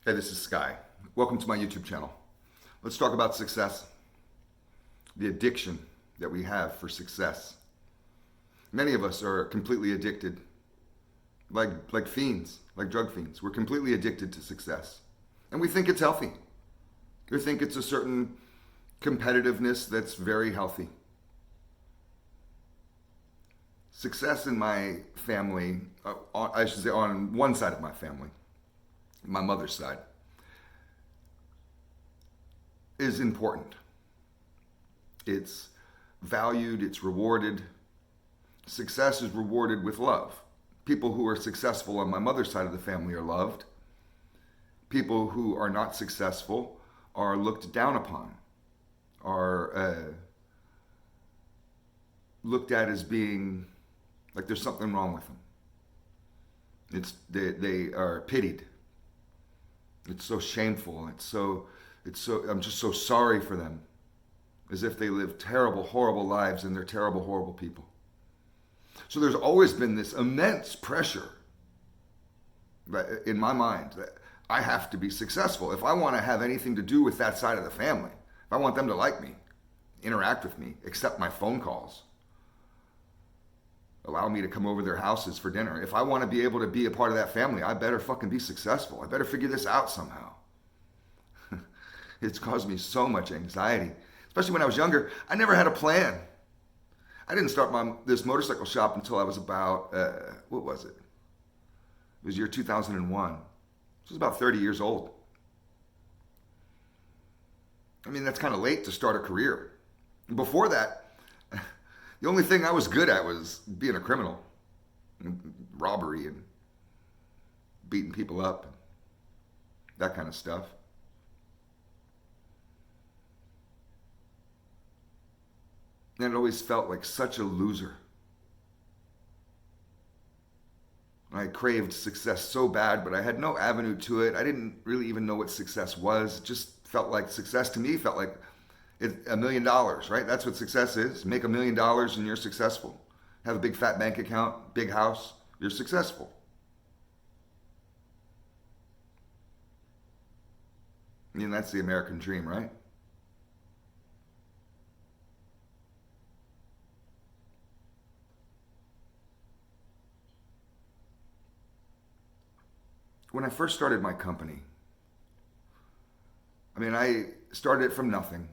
Hey, this is Sky. Welcome to my YouTube channel. Let's talk about success. The addiction that we have for success. Many of us are completely addicted, like fiends, like drug fiends. We're completely addicted to success. And we think it's healthy. We think it's a certain competitiveness that's very healthy. Success in my family, I should say on one side of my family, my mother's side, is important. It's valued, it's rewarded. Success is rewarded with love. People who are successful on my mother's side of the family are loved. People who are not successful are looked down upon, are looked at as being like there's something wrong with them. They are pitied. It's so shameful. I'm just so sorry for them, as if they live terrible, horrible lives and they're terrible, horrible people. So there's always been this immense pressure in my mind that I have to be successful. If I want to have anything to do with that side of the family, if I want them to like me, interact with me, accept my phone calls, allow me to come over their houses for dinner, if I want to be able to be a part of that family, I better fucking be successful. I better figure this out somehow. It's caused me so much anxiety, especially when I was younger. I never had a plan. I didn't start this motorcycle shop until I was about, what was it? It was year 2001. I was about 30 years old. I mean, that's kind of late to start a career. Before that, the only thing I was good at was being a criminal, and robbery and beating people up, and that kind of stuff. And it always felt like such a loser. I craved success so bad, but I had no avenue to it. I didn't really even know what success was. It just felt like success to me felt like $1 million, right? That's what success is. Make $1 million and you're successful. Have a big fat bank account, big house, you're successful. I mean, that's the American dream, right? When I first started my company, I started it from nothing.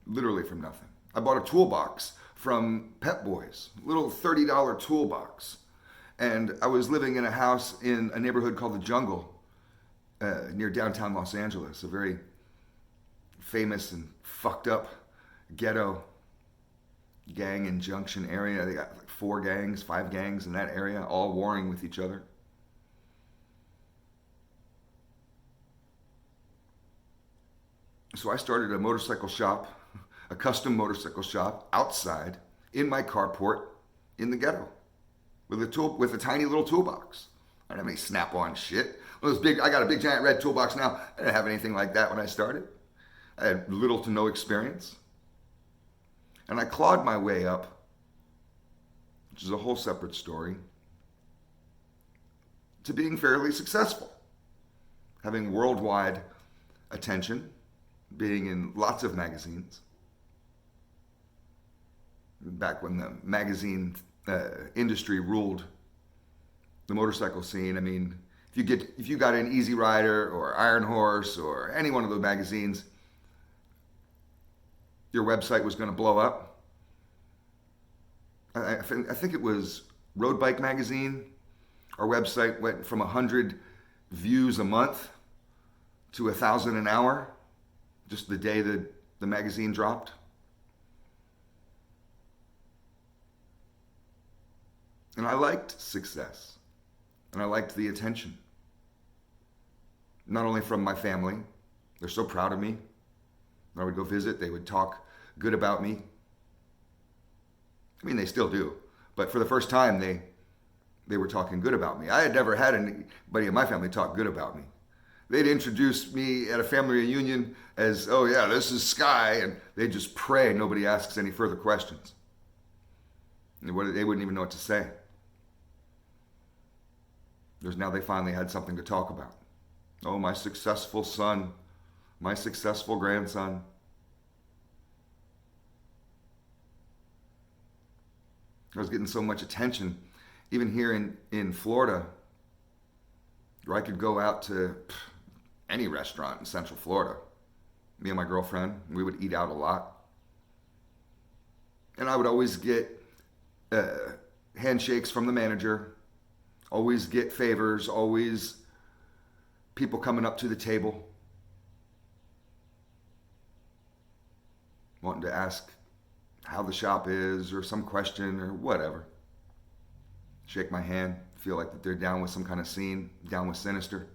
Literally from nothing. I bought a toolbox from Pep Boys, a little $30 toolbox. And I was living in a house in a neighborhood called the Jungle, near downtown Los Angeles, a very famous and fucked up ghetto gang and junction area. They got like 4 gangs, 5 gangs in that area, all warring with each other. So I started a motorcycle shop, a custom motorcycle shop outside in my carport in the ghetto with a tiny little toolbox. I didn't have any Snap-on shit. I got a big giant red toolbox now. I didn't have anything like that when I started. I had little to no experience. And I clawed my way up, which is a whole separate story, to being fairly successful, having worldwide attention, being in lots of magazines. Back when the magazine industry ruled the motorcycle scene. I mean, if you got an Easy Rider or Iron Horse or any one of those magazines, your website was going to blow up. I think it was Road Bike Magazine. Our website went from 100 views a month to 1,000 an hour, just the day that the magazine dropped. And I liked success. And I liked the attention. Not only from my family. They're so proud of me. When I would go visit, they would talk good about me. I mean, they still do. But for the first time, they were talking good about me. I had never had anybody in my family talk good about me. They'd introduce me at a family reunion as, oh yeah, this is Sky, and they'd just pray nobody asks any further questions. They wouldn't even know what to say. Because now they finally had something to talk about. Oh, my successful son, my successful grandson. I was getting so much attention, even here in Florida, where I could go out to any restaurant in Central Florida. Me and my girlfriend, we would eat out a lot. And I would always get handshakes from the manager, always get favors, always people coming up to the table, wanting to ask how the shop is or some question or whatever. Shake my hand, feel like that they're down with some kind of scene, down with Sinister.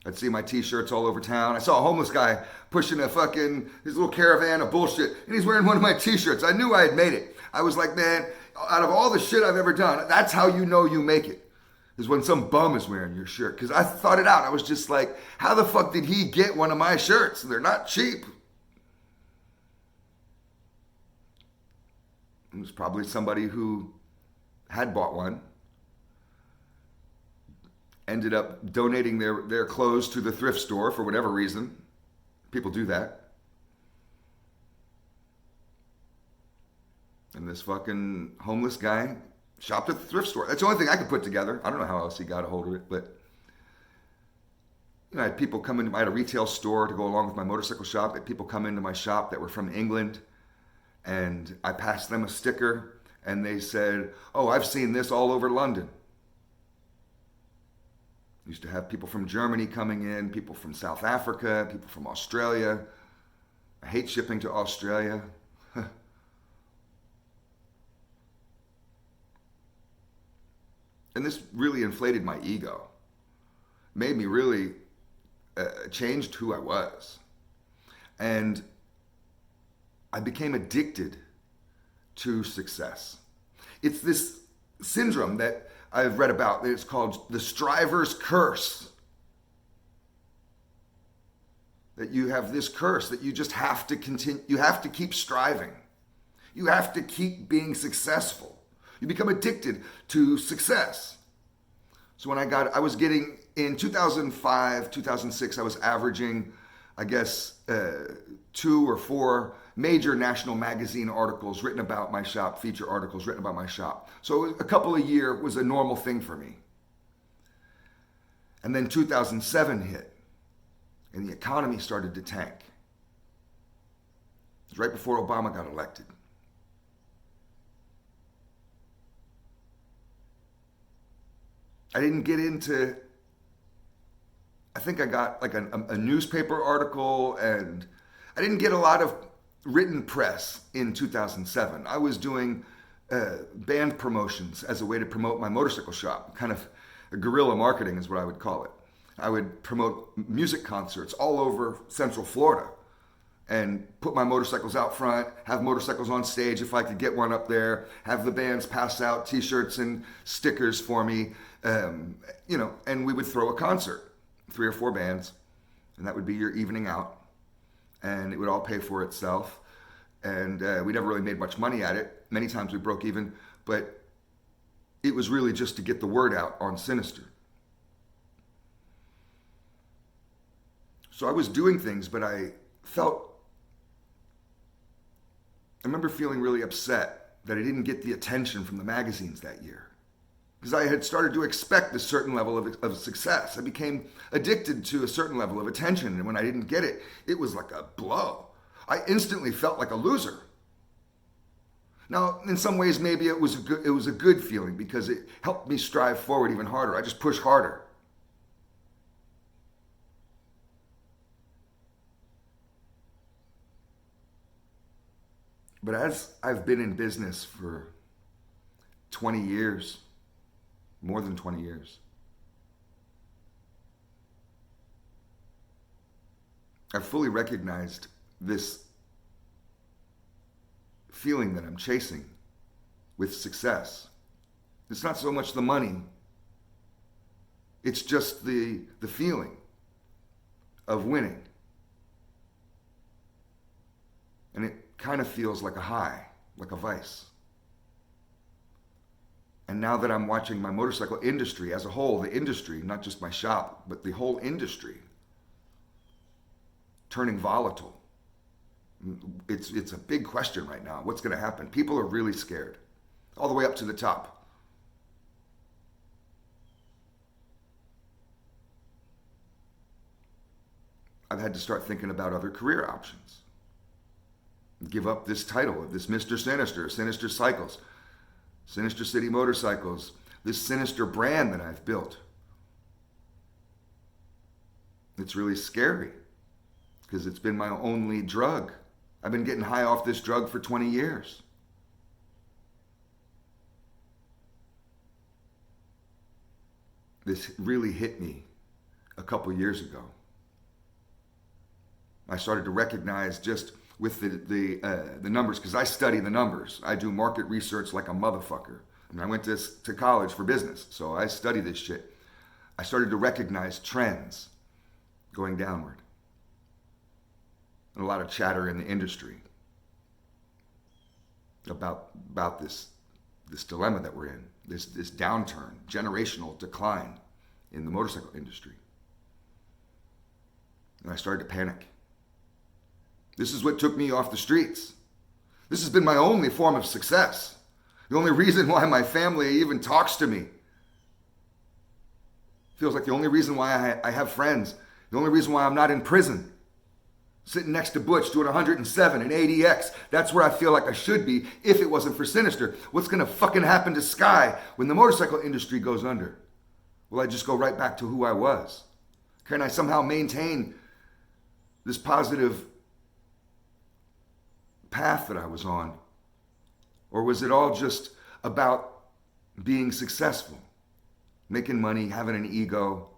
I'd see my t-shirts all over town. I saw a homeless guy pushing his little caravan of bullshit, and he's wearing one of my t-shirts. I knew I had made it. I was like, man, out of all the shit I've ever done, that's how you know you make it, is when some bum is wearing your shirt. Because I thought it out. I was just like, how the fuck did he get one of my shirts? They're not cheap. It was probably somebody who had bought one, ended up donating their clothes to the thrift store for whatever reason. People do that. And this fucking homeless guy shopped at the thrift store. That's the only thing I could put together. I don't know how else he got a hold of it, but I had people come into I had a retail store to go along with my motorcycle shop. I had people come into my shop that were from England, and I passed them a sticker, and they said, "Oh, I've seen this all over London." Used to have people from Germany coming in, people from South Africa, people from Australia. I hate shipping to Australia. And this really inflated my ego. Made me really changed who I was. And I became addicted to success. It's this syndrome that I've read about. It's called the striver's curse. That you have this curse that you just have to continue. You have to keep striving. You have to keep being successful. You become addicted to success. So when I was getting, in 2005, 2006, I was averaging, I guess, 2 or 4 major national magazine articles written about my shop, feature articles written about my shop. So a couple a year was a normal thing for me. And then 2007 hit, and the economy started to tank. It was right before Obama got elected. I didn't get into, I think I got like a newspaper article, and I didn't get a lot of written press in 2007. I was doing band promotions as a way to promote my motorcycle shop. Kind of guerrilla marketing is what I would call it. I would promote music concerts all over Central Florida and put my motorcycles out front, have motorcycles on stage if I could get one up there, have the bands pass out t-shirts and stickers for me, and we would throw a concert, 3 or 4 bands, and that would be your evening out, and it would all pay for itself, and we never really made much money at it. Many times we broke even, but it was really just to get the word out on Sinister. So I was doing things, but I remember feeling really upset that I didn't get the attention from the magazines that year, because I had started to expect a certain level of success. I became addicted to a certain level of attention, and when I didn't get it, it was like a blow. I instantly felt like a loser. Now, in some ways, maybe it was a good feeling, because it helped me strive forward even harder. I just pushed harder. But as I've been in business for 20 years, more than 20 years, I've fully recognized this feeling that I'm chasing with success. It's not so much the money, it's just the feeling of winning. And it kind of feels like a high, like a vice. And now that I'm watching my motorcycle industry as a whole, the industry, not just my shop, but the whole industry, turning volatile, it's a big question right now. What's going to happen? People are really scared, all the way up to the top. I've had to start thinking about other career options. Give up this title of this Mr. Sinister, Sinister Cycles, Sinister City Motorcycles, this sinister brand that I've built. It's really scary because it's been my only drug. I've been getting high off this drug for 20 years. This really hit me a couple years ago. I started to recognize just with the numbers, because I study the numbers. I do market research like a motherfucker. And I went to college for business, so I study this shit. I started to recognize trends going downward. And a lot of chatter in the industry about this dilemma that we're in, this downturn, generational decline in the motorcycle industry. And I started to panic. This is what took me off the streets. This has been my only form of success. The only reason why my family even talks to me. Feels like the only reason why I have friends. The only reason why I'm not in prison. Sitting next to Butch doing 107 and 80X. That's where I feel like I should be if it wasn't for Sinister. What's going to fucking happen to Sky when the motorcycle industry goes under? Will I just go right back to who I was? Can I somehow maintain this positive path that I was on? Or was it all just about being successful, making money, having an ego,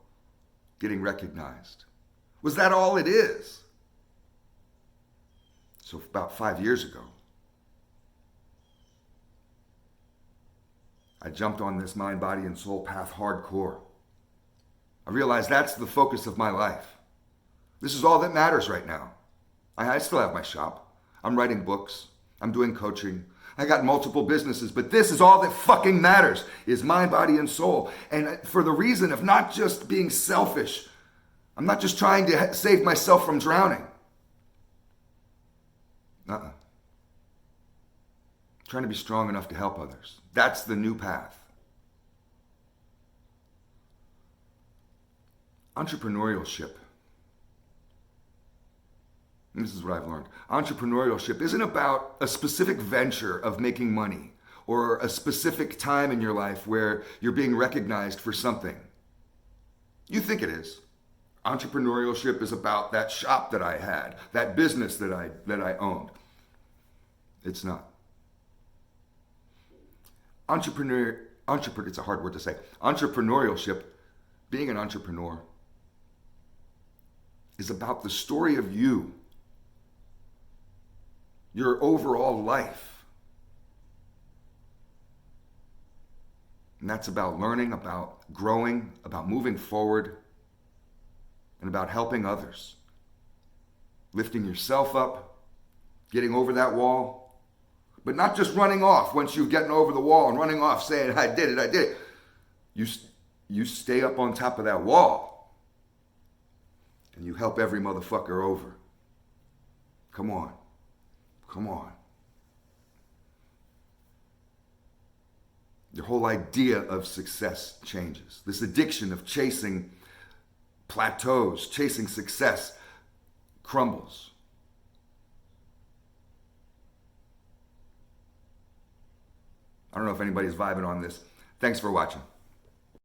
getting recognized? Was that all it is? So about 5 years ago, I jumped on this mind, body, and soul path hardcore. I realized that's the focus of my life. This is all that matters right now. I still have my shop. I'm writing books. I'm doing coaching. I got multiple businesses, but this is all that fucking matters, is mind, body, and soul. And for the reason of not just being selfish. I'm not just trying to save myself from drowning. Trying to be strong enough to help others. That's the new path. Entrepreneurship. And this is what I've learned. Entrepreneurship isn't about a specific venture of making money or a specific time in your life where you're being recognized for something. You think it is. Entrepreneurship is about that shop that I had, that business that I owned. It's not. Entrepreneur, it's a hard word to say. Entrepreneurship, being an entrepreneur, is about the story of you, your overall life. And that's about learning, about growing, about moving forward, and about helping others. Lifting yourself up, getting over that wall, but not just running off once you've gotten over the wall and running off saying, I did it. You stay up on top of that wall and you help every motherfucker over. Come on. Your whole idea of success changes. This addiction of chasing plateaus, chasing success, crumbles. I don't know if anybody's vibing on this. Thanks for watching.